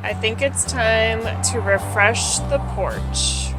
I think it's time to refresh the porch.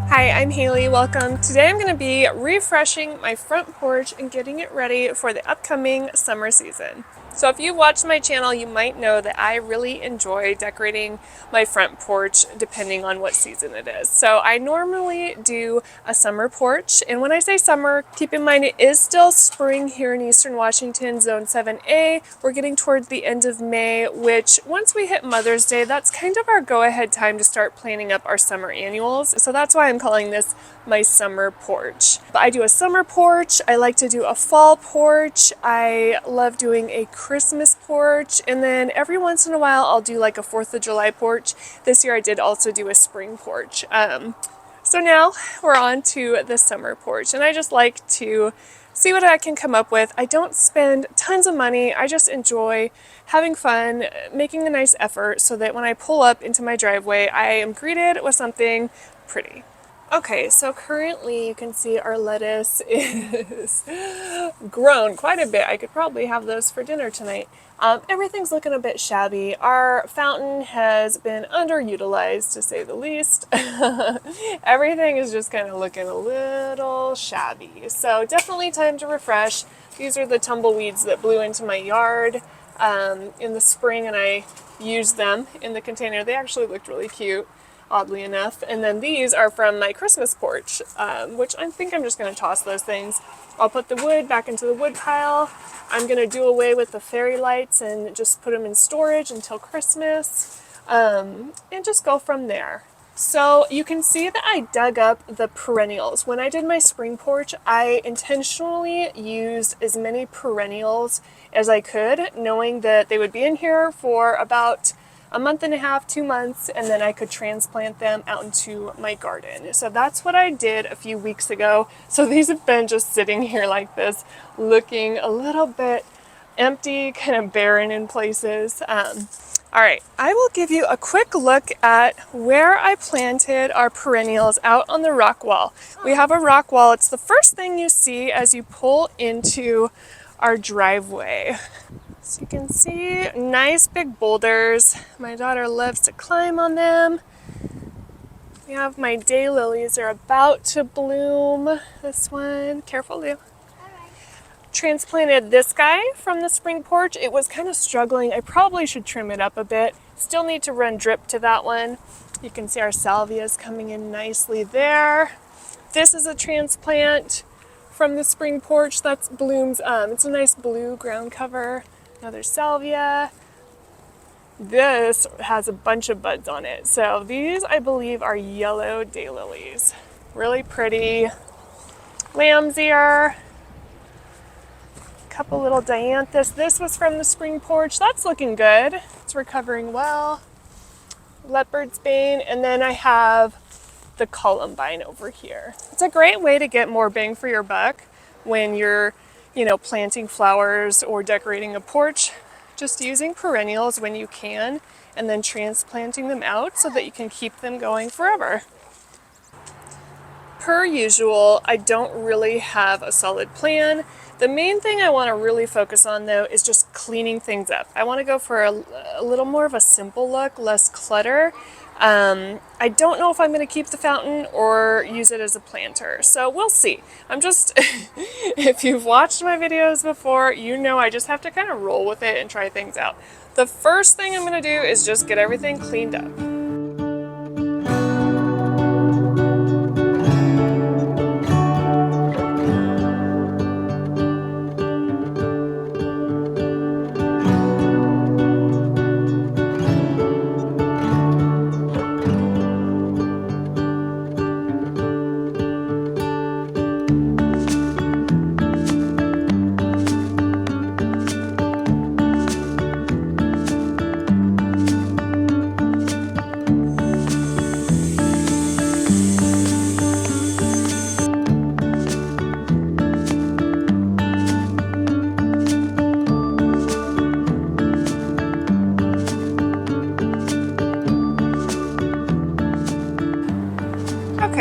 Hi, I'm Haley. Welcome. Today I'm going to be refreshing my front porch and getting it ready for the upcoming summer season. So if you've watched my channel, you might know that I really enjoy decorating my front porch depending on what season it is. So I normally do a summer porch, and when I say summer, keep in mind it is still spring here in Eastern Washington, Zone 7A. We're getting towards the end of May, which once we hit Mother's Day, that's kind of our go-ahead time to start planning up our summer annuals. So that's why I'm calling this my summer porch. But I do a summer porch, I like to do a fall porch, I love doing a Christmas porch, and then every once in a while I'll do like a 4th of July porch. This year I did also do a spring porch. So now we're on to the summer porch, and I just like to see what I can come up with. I don't spend tons of money, I just enjoy having fun, making a nice effort so that when I pull up into my driveway, I am greeted with something pretty. Okay, so currently you can see our lettuce is grown quite a bit. I could probably have those for dinner tonight. Everything's looking a bit shabby. Our fountain has been underutilized, to say the least. Everything is just kind of looking a little shabby. So definitely time to refresh. These are the tumbleweeds that blew into my yard in the spring, and I used them in the container. They actually looked really cute, oddly enough. And then these are from my Christmas porch, which I think I'm just going to toss those things. I'll put the wood back into the wood pile. I'm going to do away with the fairy lights and just put them in storage until Christmas, and just go from there. So you can see that I dug up the perennials. When I did my spring porch, I intentionally used as many perennials as I could, knowing that they would be in here for about a month and a half, 2 months, and then I could transplant them out into my garden. So that's what I did a few weeks ago. So these have been just sitting here like this, looking a little bit empty, kind of barren in places. All right, I will give you a quick look at where I planted our perennials out on the rock wall. We have a rock wall. It's the first thing you see as you pull into our driveway. So you can see nice big boulders. My daughter loves to climb on them. We have my daylilies are about to bloom. This one, careful Lou. Transplanted this guy from the spring porch. It was kind of struggling. I probably should trim it up a bit. Still need to run drip to that one. You can see our salvias coming in nicely there. This is a transplant from the spring porch that's blooms. It's a nice blue ground cover. Another salvia. This has a bunch of buds on it. So these, I believe, are yellow daylilies. Really pretty. Lamb's ear. Couple little dianthus. This was from the spring porch. That's looking good. It's recovering well. Leopard's bane. And then I have the columbine over here. It's a great way to get more bang for your buck when you're planting flowers or decorating a porch, just using perennials when you can, and then transplanting them out so that you can keep them going forever. Per usual, I don't really have a solid plan. The main thing I want to really focus on, though, is just cleaning things up. I want to go for a little more of a simple look, less clutter. I don't know if I'm going to keep the fountain or use it as a planter, so we'll see. If you've watched my videos before, you know I just have to kind of roll with it and try things out. The first thing I'm going to do is just get everything cleaned up.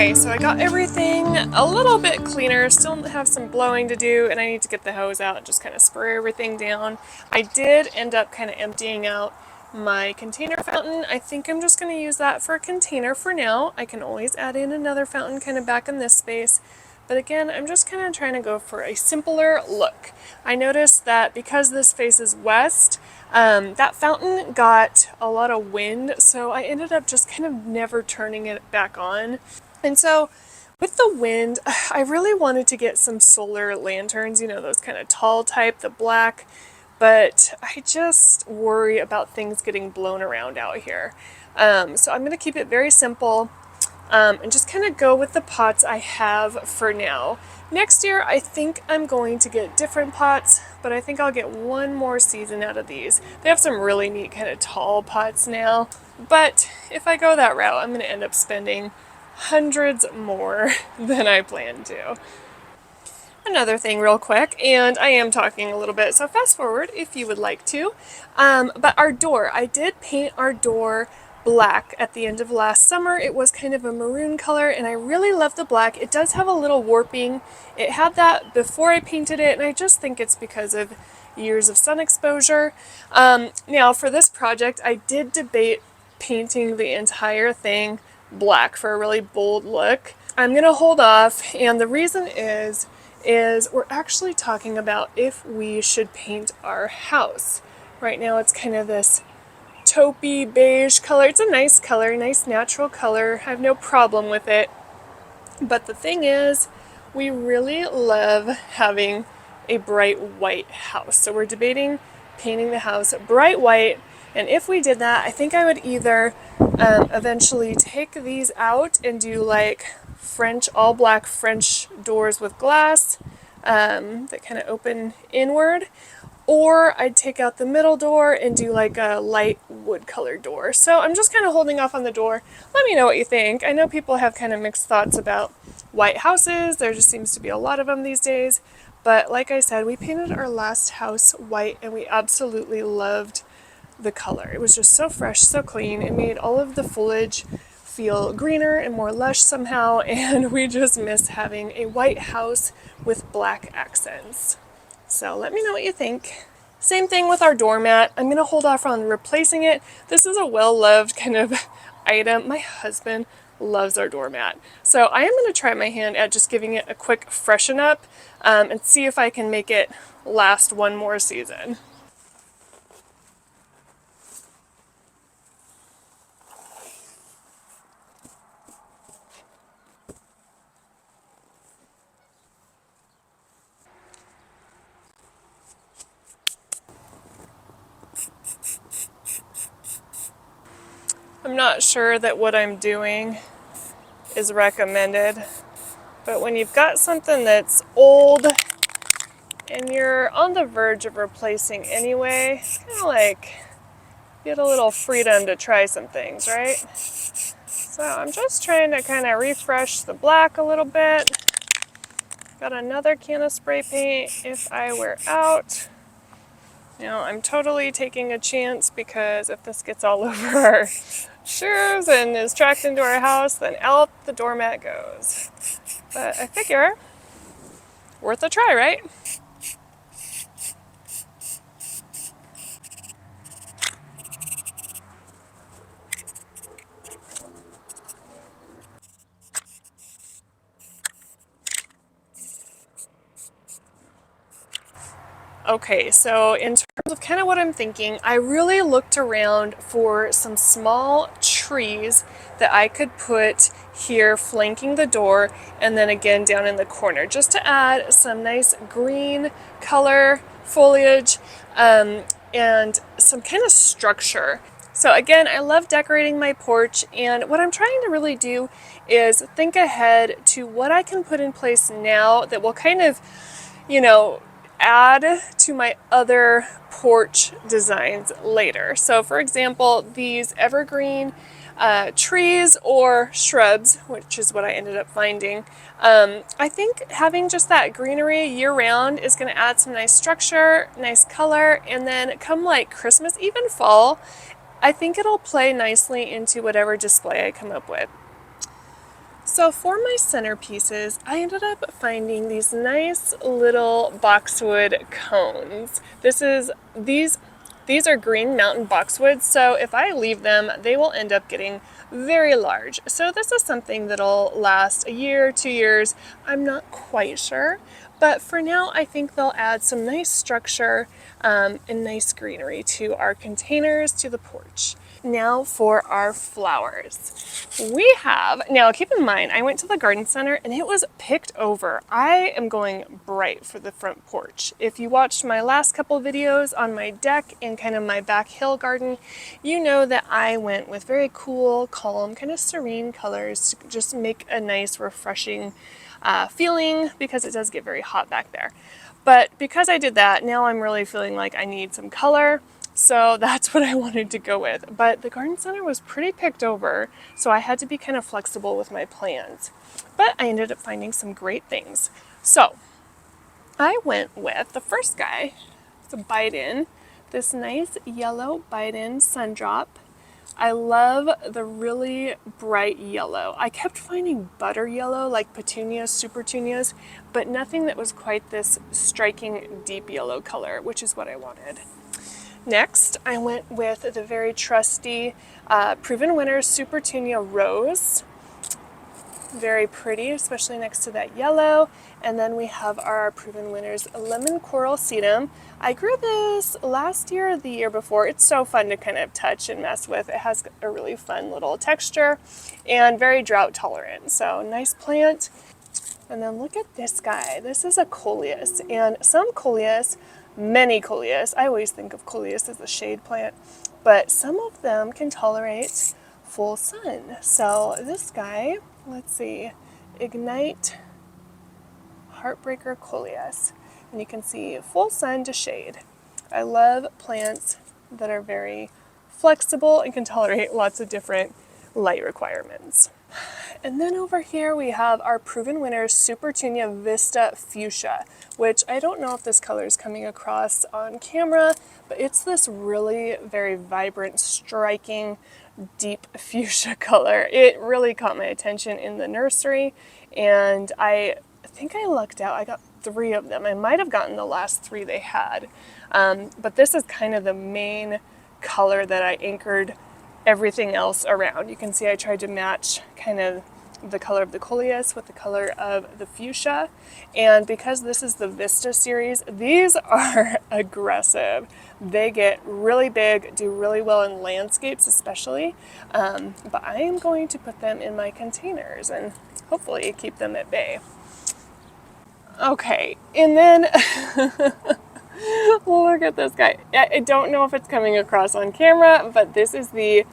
Okay, so I got everything a little bit cleaner, still have some blowing to do, and I need to get the hose out and just kind of spray everything down. I did end up kind of emptying out my container fountain. I think I'm just going to use that for a container for now. I can always add in another fountain kind of back in this space. But again, I'm just kind of trying to go for a simpler look. I noticed that because this faces west, that fountain got a lot of wind, so I ended up just kind of never turning it back on. And so with the wind, I really wanted to get some solar lanterns, you know, those kind of tall type, the black, but I just worry about things getting blown around out here. So I'm going to keep it very simple. And just kind of go with the pots I have for now. Next year, I think I'm going to get different pots, but I think I'll get one more season out of these. They have some really neat kind of tall pots now, but if I go that route, I'm going to end up spending hundreds more than I planned to. Another thing real quick, and I am talking a little bit, so fast forward if you would like to. But our door, I did paint our door black at the end of last summer. It was kind of a maroon color, and I really love the black. It does have a little warping. It had that before I painted it, and I just think it's because of years of sun exposure. Now for this project, I did debate painting the entire thing black for a really bold look. I'm gonna hold off, and the reason is we're actually talking about if we should paint our house. Right now it's kind of this taupey beige color. It's a nice color, nice natural color. I have no problem with it. But the thing is, we really love having a bright white house. So we're debating painting the house bright white. And if we did that, I think I would either eventually take these out and do like French, all black French doors with glass that kind of open inward, or I'd take out the middle door and do like a light wood color door. So I'm just kind of holding off on the door. Let me know what you think. I know people have kind of mixed thoughts about white houses. There just seems to be a lot of them these days. But like I said, we painted our last house white and we absolutely loved the color. It was just so fresh, so clean. It made all of the foliage feel greener and more lush somehow, and we just miss having a white house with black accents. So let me know what you think. Same thing with our doormat. I'm going to hold off on replacing it. This is a well-loved kind of item. My husband loves our doormat. So I am going to try my hand at just giving it a quick freshen up and see if I can make it last one more season. I'm not sure that what I'm doing is recommended, but when you've got something that's old and you're on the verge of replacing anyway, it's kind of like get a little freedom to try some things, right? So I'm just trying to kind of refresh the black a little bit. Got another can of spray paint if I wear out. Now I'm totally taking a chance because if this gets all over our shoes and is tracked into our house, then out the doormat goes. But I figure worth a try, right? Okay, so in terms of kind of what I'm thinking, I really looked around for some small trees that I could put here flanking the door and then again down in the corner just to add some nice green color foliage and some kind of structure. So again, I love decorating my porch, and what I'm trying to really do is think ahead to what I can put in place now that will kind of, you know, add to my other porch designs later. So for example, these evergreen trees or shrubs, which is what I ended up finding, I think having just that greenery year round is going to add some nice structure, nice color, and then come like Christmas, even fall, I think it'll play nicely into whatever display I come up with. So for my centerpieces, I ended up finding these nice little boxwood cones. These are Green Mountain Boxwood, so if I leave them, they will end up getting very large. So this is something that'll last a year, 2 years, I'm not quite sure. But for now, I think they'll add some nice structure and nice greenery to our containers, to the porch. Now for our flowers. Now keep in mind, I went to the garden center and it was picked over. I am going bright for the front porch. If you watched my last couple videos on my deck and kind of my back hill garden, you know that I went with very cool, calm, kind of serene colors to just make a nice, refreshing feeling, because it does get very hot back there. But because I did that, now I'm really feeling like I need some color. So that's what I wanted to go with. But the garden center was pretty picked over, so I had to be kind of flexible with my plans. But I ended up finding some great things. So I went with the first guy. It's a bite-in. This nice yellow bite-in sundrop. I love the really bright yellow. I kept finding butter yellow like petunias, supertunias, but nothing that was quite this striking deep yellow color, which is what I wanted. Next, I went with the very trusty Proven Winners Supertunia Rose. Very pretty, especially next to that yellow. And then we have our Proven Winners Lemon Coral Sedum. I grew this last year or the year before. It's so fun to kind of touch and mess with. It has a really fun little texture and very drought tolerant. So nice plant. And then look at this guy. This is a coleus, and some coleus, many coleus, I always think of coleus as a shade plant, but some of them can tolerate full sun. So this guy, let's see, Ignite Heartbreaker Coleus, and you can see full sun to shade. I love plants that are very flexible and can tolerate lots of different light requirements. And then over here we have our Proven Winners Supertunia Vista Fuschia, which I don't know if this color is coming across on camera, but it's this really very vibrant, striking, deep fuchsia color. It really caught my attention in the nursery, and I think I lucked out. I got 3 of them. I might have gotten the last 3 they had, but this is kind of the main color that I anchored everything else around. You can see I tried to match kind of the color of the coleus with the color of the fuchsia, and because this is the Vista series, these are aggressive. They get really big, do really well in landscapes especially, but I am going to put them in my containers and hopefully keep them at bay. Okay, and then look at this guy. I don't know if it's coming across on camera, but this is the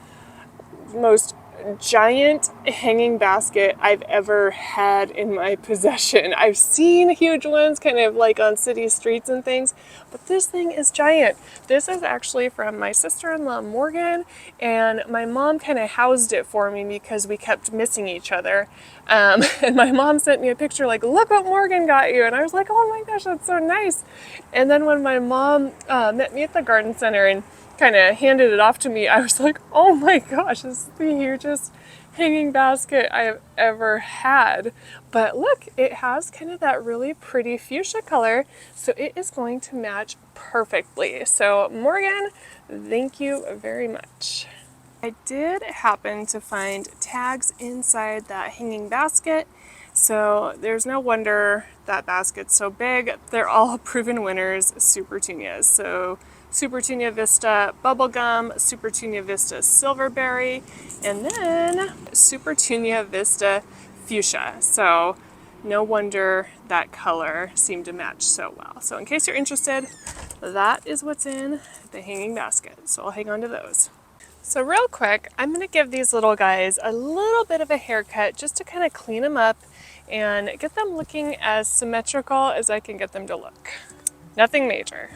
most giant hanging basket I've ever had in my possession. I've seen huge ones kind of like on city streets and things, but this thing is giant. This is actually from my sister-in-law Morgan, and my mom kind of housed it for me because we kept missing each other. And my mom sent me a picture like, look what Morgan got you, and I was like, oh my gosh, that's so nice. And then when my mom met me at the garden center and kind of handed it off to me, I was like, oh my gosh, this is the hugest hanging basket I have ever had. But look, it has kind of that really pretty fuchsia color, so it is going to match perfectly. So Morgan, thank you very much. I did happen to find tags inside that hanging basket, so there's no wonder that basket's so big. They're all Proven Winners Supertunias. So Supertunia Vista Bubblegum, Supertunia Vista Silverberry, and then Supertunia Vista Fuchsia. So no wonder that color seemed to match so well. So in case you're interested, that is what's in the hanging basket. So I'll hang on to those. So real quick, I'm going to give these little guys a little bit of a haircut just to kind of clean them up and get them looking as symmetrical as I can get them to look. Nothing major.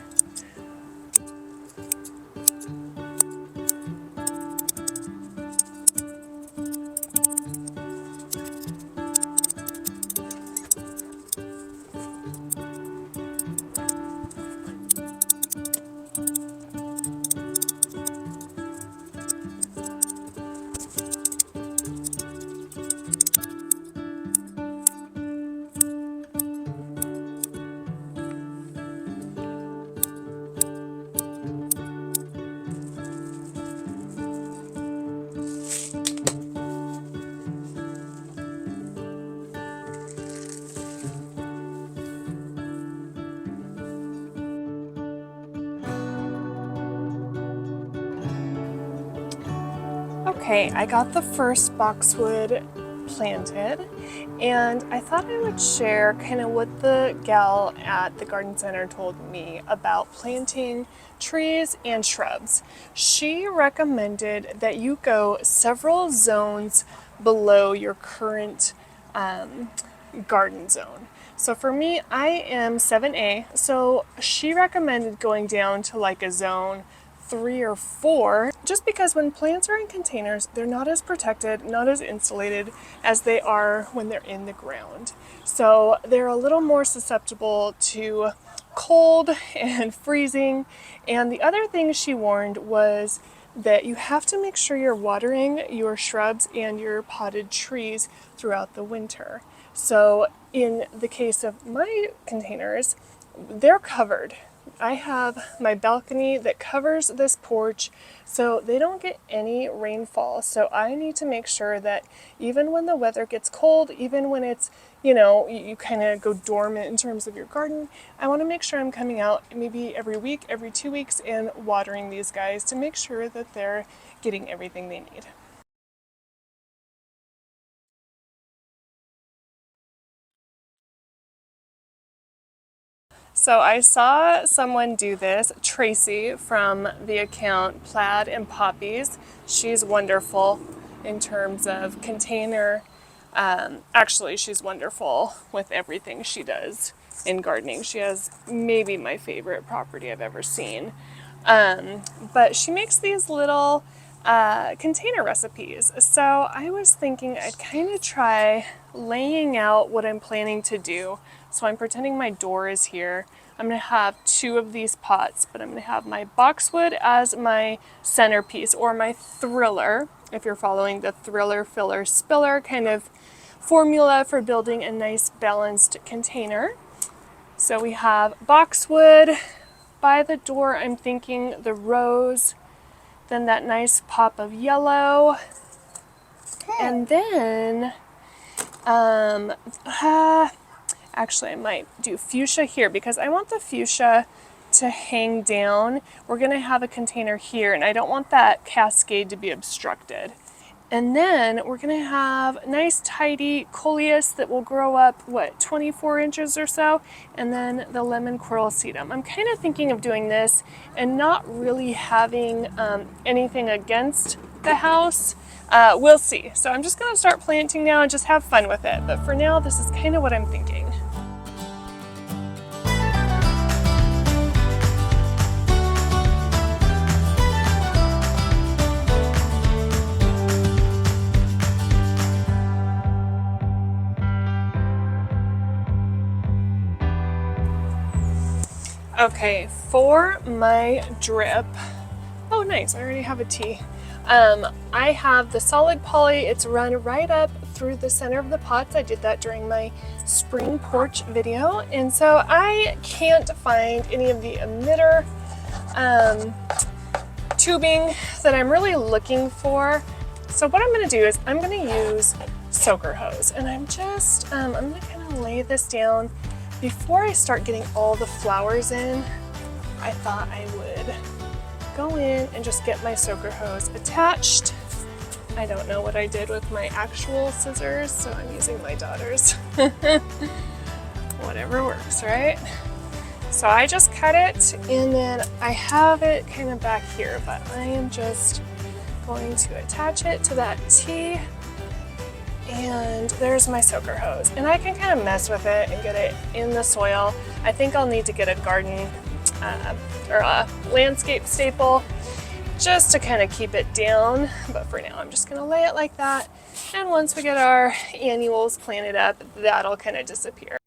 Okay, I got the first boxwood planted, and I thought I would share kind of what the gal at the garden center told me about planting trees and shrubs. She recommended that you go several zones below your current garden zone. So for me, I am 7A, so she recommended going down to like a zone 3 or 4, just because when plants are in containers, they're not as protected, not as insulated as they are when they're in the ground. So they're a little more susceptible to cold and freezing. And the other thing she warned was that you have to make sure you're watering your shrubs and your potted trees throughout the winter. So in the case of my containers, they're covered. I have my balcony that covers this porch, so they don't get any rainfall. So I need to make sure that even when the weather gets cold, even when it's, you kind of go dormant in terms of your garden, I want to make sure I'm coming out maybe every week, every 2 weeks, and watering these guys to make sure that they're getting everything they need. So I saw someone do this, Tracy from the account Plaid and Poppies. She's wonderful in terms of container. Actually, she's wonderful with everything she does in gardening. She has maybe my favorite property I've ever seen. But she makes these little container recipes. So I was thinking I'd kind of try laying out what I'm planning to do. So I'm pretending my door is here. I'm going to have 2 of these pots, but I'm going to have my boxwood as my centerpiece, or my thriller, if you're following the thriller, filler, spiller kind of formula for building a nice balanced container. So we have boxwood. By the door, I'm thinking the rose, then that nice pop of yellow, and then actually I might do fuchsia here because I want the fuchsia to hang down. We're going to have a container here, and I don't want that cascade to be obstructed. And then we're going to have nice tidy coleus that will grow up, 24 inches or so, and then the Lemon Coral Sedum. I'm kind of thinking of doing this and not really having anything against the house. We'll see. So I'm just going to start planting now and just have fun with it. But for now, this is kind of what I'm thinking. Okay, for my drip, oh nice, I already have a tea. I have the solid poly. It's run right up through the center of the pots. I did that during my spring porch video, and so I can't find any of the emitter tubing that I'm really looking for. So what I'm going to do is I'm going to use soaker hose, and I'm going to kind of lay this down. Before I start getting all the flowers in, I thought I would go in and just get my soaker hose attached. I don't know what I did with my actual scissors, so I'm using my daughter's. Whatever works, right? So I just cut it, and then I have it kind of back here, but I am just going to attach it to that T. And there's my soaker hose, and I can kind of mess with it and get it in the soil. I think I'll need to get a garden or a landscape staple just to kind of keep it down, but for now I'm just going to lay it like that, and once we get our annuals planted up, that'll kind of disappear.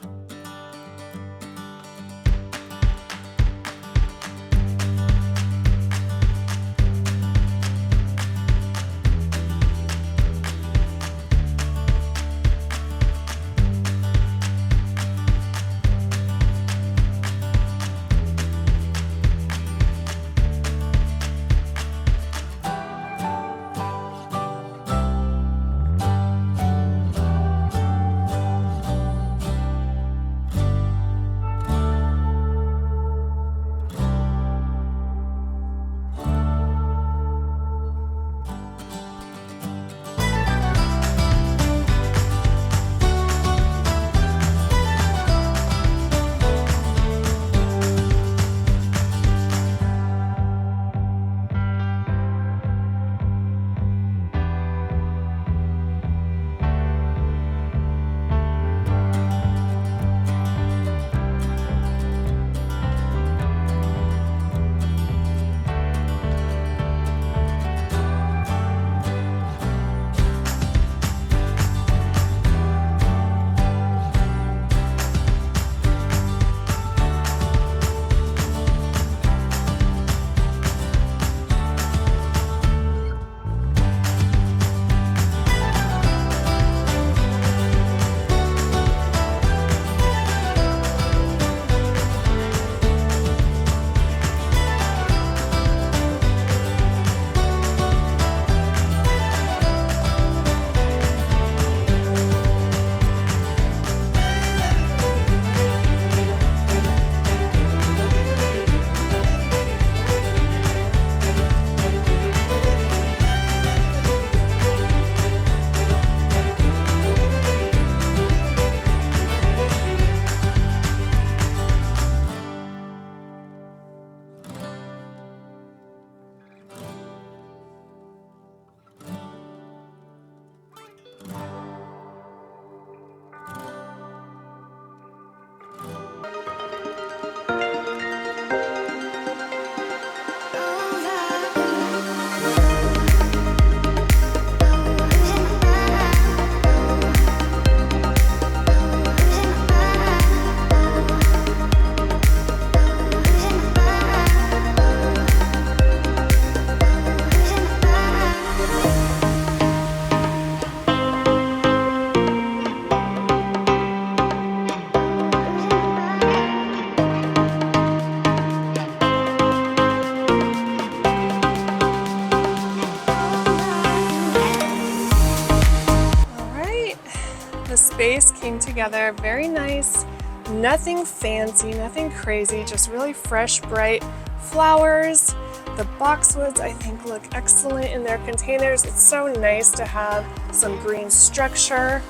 came together. Very nice, nothing fancy, nothing crazy, just really fresh, bright flowers. The boxwoods I think look excellent in their containers. It's so nice to have some green structure.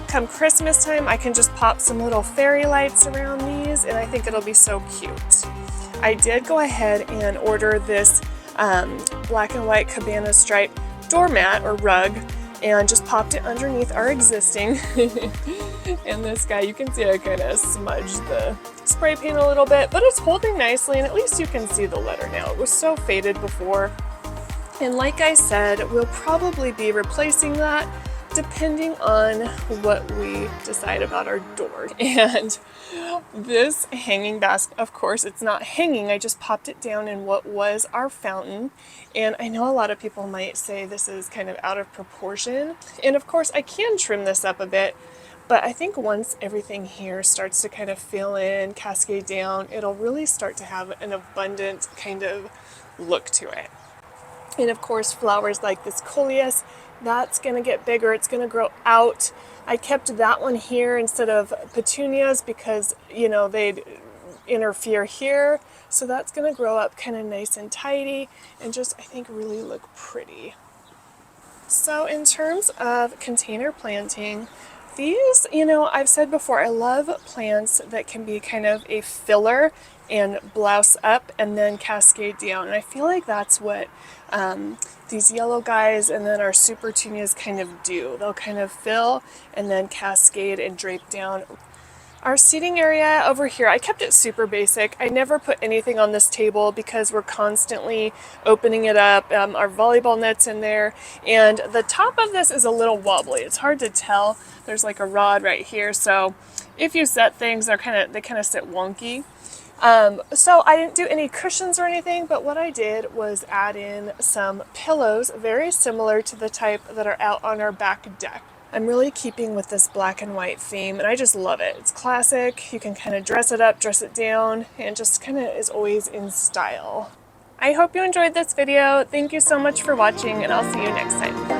Come Christmas time, I can just pop some little fairy lights around these and I think it'll be so cute. I did go ahead and order this black and white cabana stripe doormat or rug and just popped it underneath our existing. And this guy, you can see I kind of smudged the spray paint a little bit, but it's holding nicely and at least you can see the letter now. It was so faded before. And like I said, we'll probably be replacing that depending on what we decide about our door. And this hanging basket, of course, it's not hanging. I just popped it down in what was our fountain. And I know a lot of people might say this is kind of out of proportion. And of course, I can trim this up a bit. But I think once everything here starts to kind of fill in, cascade down, it'll really start to have an abundant kind of look to it. And of course, flowers like this coleus, that's going to get bigger. It's going to grow out. I kept that one here instead of petunias because, you know, they'd interfere here. So that's going to grow up kind of nice and tidy and just, I think, really look pretty. So in terms of container planting, these, you know, I've said before, I love plants that can be kind of a filler and blouse up and then cascade down. And I feel like that's what these yellow guys and then our Supertunias kind of do. They'll kind of fill and then cascade and drape down. Our seating area over here, I kept it super basic. I never put anything on this table because we're constantly opening it up. Our volleyball net's in there. And the top of this is a little wobbly. It's hard to tell. There's like a rod right here. So if you set things, they kind of sit wonky. So I didn't do any cushions or anything, but what I did was add in some pillows very similar to the type that are out on our back deck. I'm really keeping with this black and white theme and I just love it. It's classic. You can kind of dress it up, dress it down, and just kind of is always in style. I hope you enjoyed this video. Thank you so much for watching and I'll see you next time.